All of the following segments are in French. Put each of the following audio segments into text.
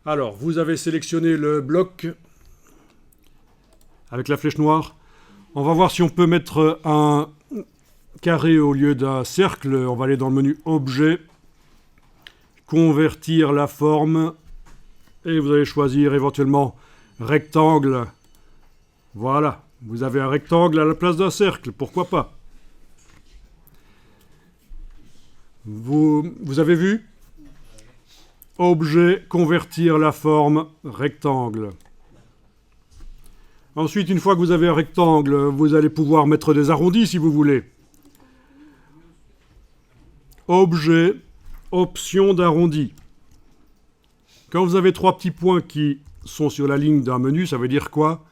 Alors, vous avez sélectionné le bloc avec la flèche noire. On va voir si on peut mettre un carré au lieu d'un cercle. On va aller dans le menu Objet, convertir la forme, et vous allez choisir éventuellement rectangle. Voilà, vous avez un rectangle à la place d'un cercle, pourquoi pas. Vous avez vu? Objet, convertir la forme, rectangle. Ensuite, une fois que vous avez un rectangle, vous allez pouvoir mettre des arrondis si vous voulez. Objet, option d'arrondi. Quand vous avez trois petits points qui sont sur la ligne d'un menu, ça veut dire quoi?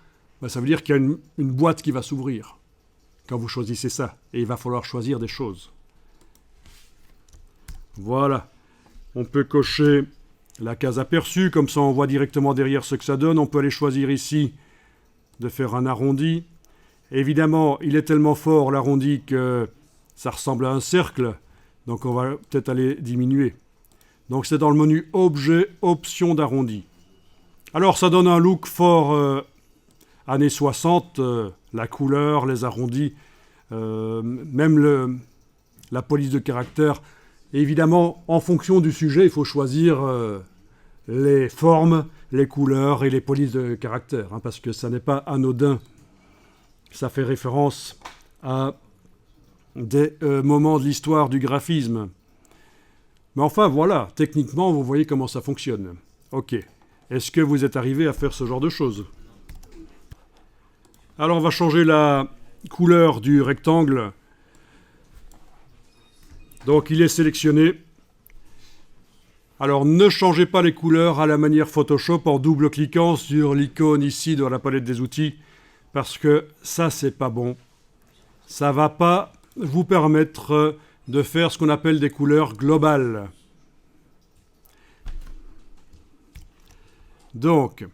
Ça veut dire qu'il y a une boîte qui va s'ouvrir quand vous choisissez ça. Et il va falloir choisir des choses. Voilà. On peut cocher la case aperçue, comme ça on voit directement derrière ce que ça donne. On peut aller choisir ici de faire un arrondi. Évidemment, il est tellement fort l'arrondi que ça ressemble à un cercle. Donc on va peut-être aller diminuer. Donc c'est dans le menu Objet, option d'arrondi. Alors ça donne un look fort années 60, la couleur, les arrondis, même la police de caractère. Et évidemment, en fonction du sujet, il faut choisir les formes, les couleurs et les polices de caractère, parce que ça n'est pas anodin. Ça fait référence à des moments de l'histoire du graphisme. Mais enfin, voilà, techniquement, vous voyez comment ça fonctionne. Ok. Est-ce que vous êtes arrivé à faire ce genre de choses? Alors, on va changer la couleur du rectangle. Donc, il est sélectionné. Alors, ne changez pas les couleurs à la manière Photoshop en double-cliquant sur l'icône ici dans la palette des outils, parce que ça, c'est pas bon. Ça va pas vous permettre de faire ce qu'on appelle des couleurs globales. Donc,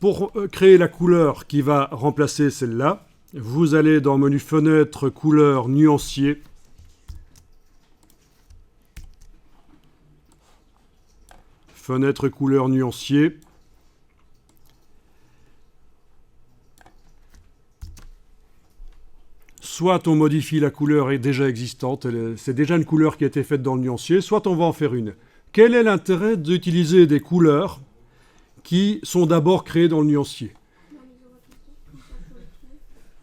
pour créer la couleur qui va remplacer celle-là, vous allez dans le menu Fenêtre, couleur, nuancier. Fenêtre, couleur, nuancier. Soit on modifie la couleur déjà existante, c'est déjà une couleur qui a été faite dans le nuancier, soit on va en faire une. Quel est l'intérêt d'utiliser des couleurs qui sont d'abord créées dans le nuancier?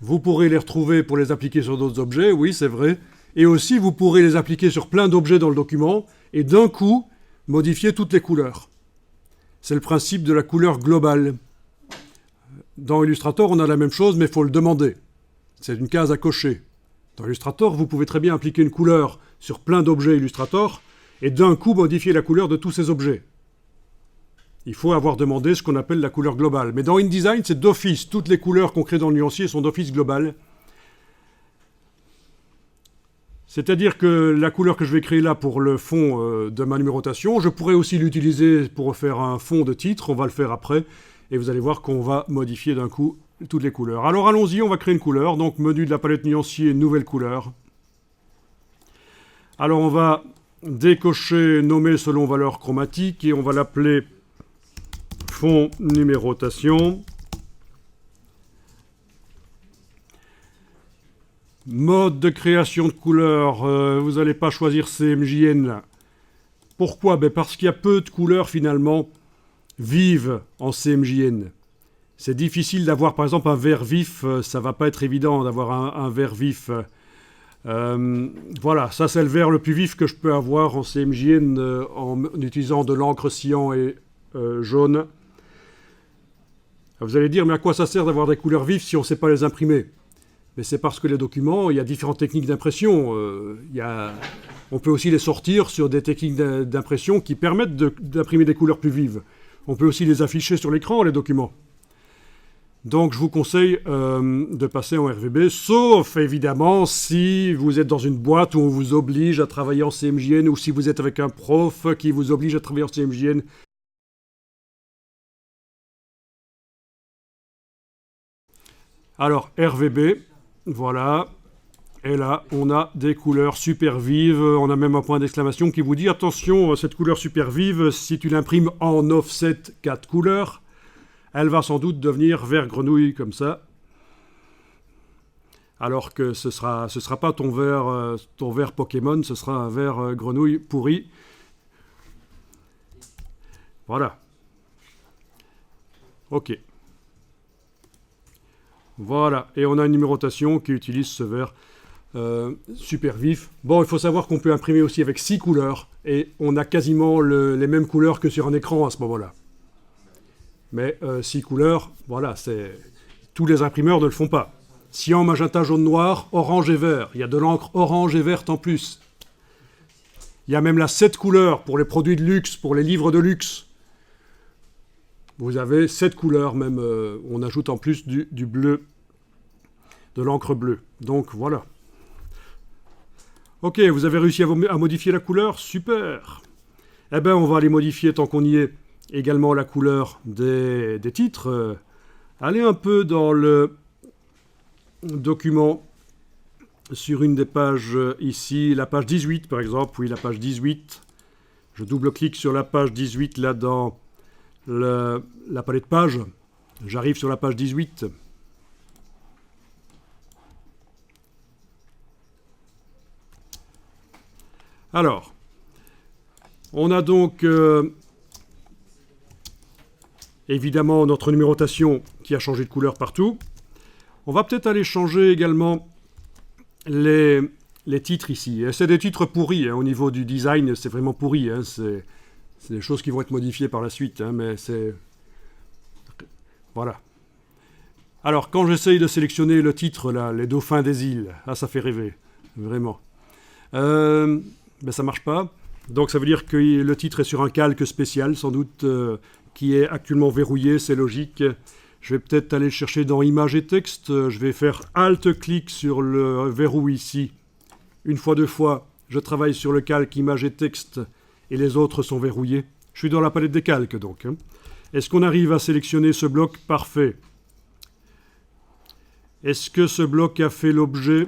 Vous pourrez les retrouver pour les appliquer sur d'autres objets, oui, c'est vrai. Et aussi, vous pourrez les appliquer sur plein d'objets dans le document et d'un coup, modifier toutes les couleurs. C'est le principe de la couleur globale. Dans Illustrator, on a la même chose, mais il faut le demander. C'est une case à cocher. Dans Illustrator, vous pouvez très bien appliquer une couleur sur plein d'objets Illustrator et d'un coup modifier la couleur de tous ces objets. Il faut avoir demandé ce qu'on appelle la couleur globale. Mais dans InDesign, c'est d'office. Toutes les couleurs qu'on crée dans le nuancier sont d'office globales. C'est-à-dire que la couleur que je vais créer là pour le fond de ma numérotation, je pourrais aussi l'utiliser pour faire un fond de titre. On va le faire après. Et vous allez voir qu'on va modifier d'un coup toutes les couleurs. Alors allons-y, on va créer une couleur. Donc menu de la palette nuancier, nouvelle couleur. Alors on va décocher, nommer selon valeur chromatique et on va l'appeler fond numérotation. Mode de création de couleurs, vous n'allez pas choisir CMJN là. Pourquoi? Parce qu'il y a peu de couleurs finalement vives en CMJN. C'est difficile d'avoir par exemple un vert vif, ça va pas être évident d'avoir un vert vif. Voilà, ça c'est le vert le plus vif que je peux avoir en CMJN en utilisant de l'encre cyan et jaune. Vous allez dire, mais à quoi ça sert d'avoir des couleurs vives si on ne sait pas les imprimer? Mais c'est parce que les documents, il y a différentes techniques d'impression. On peut aussi les sortir sur des techniques d'impression qui permettent d'imprimer des couleurs plus vives. On peut aussi les afficher sur l'écran, les documents. Donc je vous conseille de passer en RVB, sauf évidemment si vous êtes dans une boîte où on vous oblige à travailler en CMJN ou si vous êtes avec un prof qui vous oblige à travailler en CMJN. Alors RVB, voilà, Et là, on a des couleurs super vives. On a même un point d'exclamation qui vous dit « Attention, cette couleur super vive, si tu l'imprimes en offset 4 couleurs, elle va sans doute devenir vert grenouille comme ça. » Alors que ce sera pas ton vert Pokémon, ce sera un vert grenouille pourri. Voilà. Ok. Voilà. Et on a une numérotation qui utilise ce vert super vif. Bon, il faut savoir qu'on peut imprimer aussi avec 6 couleurs. Et on a quasiment les mêmes couleurs que sur un écran à ce moment-là. Mais 6 couleurs, voilà, tous les imprimeurs ne le font pas. Cyan, magenta, jaune, noir, orange et vert. Il y a de l'encre orange et verte en plus. Il y a même la 7 couleurs pour les produits de luxe, pour les livres de luxe. Vous avez 7 couleurs même. On ajoute en plus du bleu, de l'encre bleue. Donc voilà. Ok, vous avez réussi à modifier la couleur? Super. Eh bien, on va aller modifier, tant qu'on y est, également la couleur des titres. Allez un peu dans le document sur une des pages ici, la page 18 par exemple, oui la page 18, je double-clique sur la page 18 là dans la palette page, j'arrive sur la page 18. Alors, on a donc évidemment notre numérotation qui a changé de couleur partout. On va peut-être aller changer également les titres ici. C'est des titres pourris, hein, au niveau du design, c'est vraiment pourri. Hein, c'est des choses qui vont être modifiées par la suite, hein, mais c'est... Voilà. Alors, quand j'essaye de sélectionner le titre, là, les dauphins des îles, ça fait rêver, vraiment. Ben, ça marche pas. Donc ça veut dire que le titre est sur un calque spécial, sans doute, qui est actuellement verrouillé, c'est logique. Je vais peut-être aller le chercher dans Images et texte. Je vais faire Alt-clic sur le verrou ici. Une fois, 2 fois, je travaille sur le calque Images et texte et les autres sont verrouillés. Je suis dans la palette des calques donc. Hein. Est-ce qu'on arrive à sélectionner ce bloc? Parfait. Est-ce que ce bloc a fait l'objet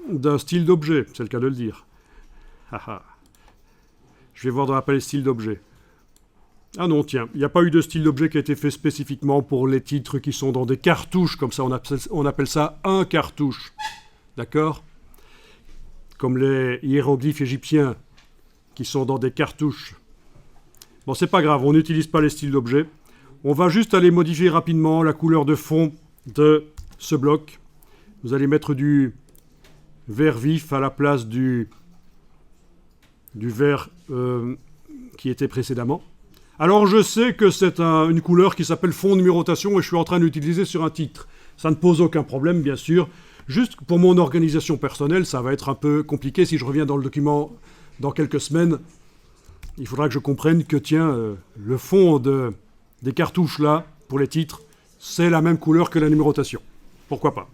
d'un style d'objet? C'est le cas de le dire. Je vais voir dans la palette style d'objet. Ah non, tiens, il n'y a pas eu de style d'objet qui a été fait spécifiquement pour les titres qui sont dans des cartouches, comme ça on appelle ça un cartouche. D'accord? Comme les hiéroglyphes égyptiens qui sont dans des cartouches. Bon, c'est pas grave, on n'utilise pas les styles d'objet. On va juste aller modifier rapidement la couleur de fond de ce bloc. Vous allez mettre du vert vif à la place du vert qui était précédemment. Alors je sais que c'est une couleur qui s'appelle fond numérotation et je suis en train de l'utiliser sur un titre. Ça ne pose aucun problème, bien sûr. Juste pour mon organisation personnelle, ça va être un peu compliqué si je reviens dans le document dans quelques semaines. Il faudra que je comprenne que, tiens, le fond des cartouches là, pour les titres, c'est la même couleur que la numérotation. Pourquoi pas?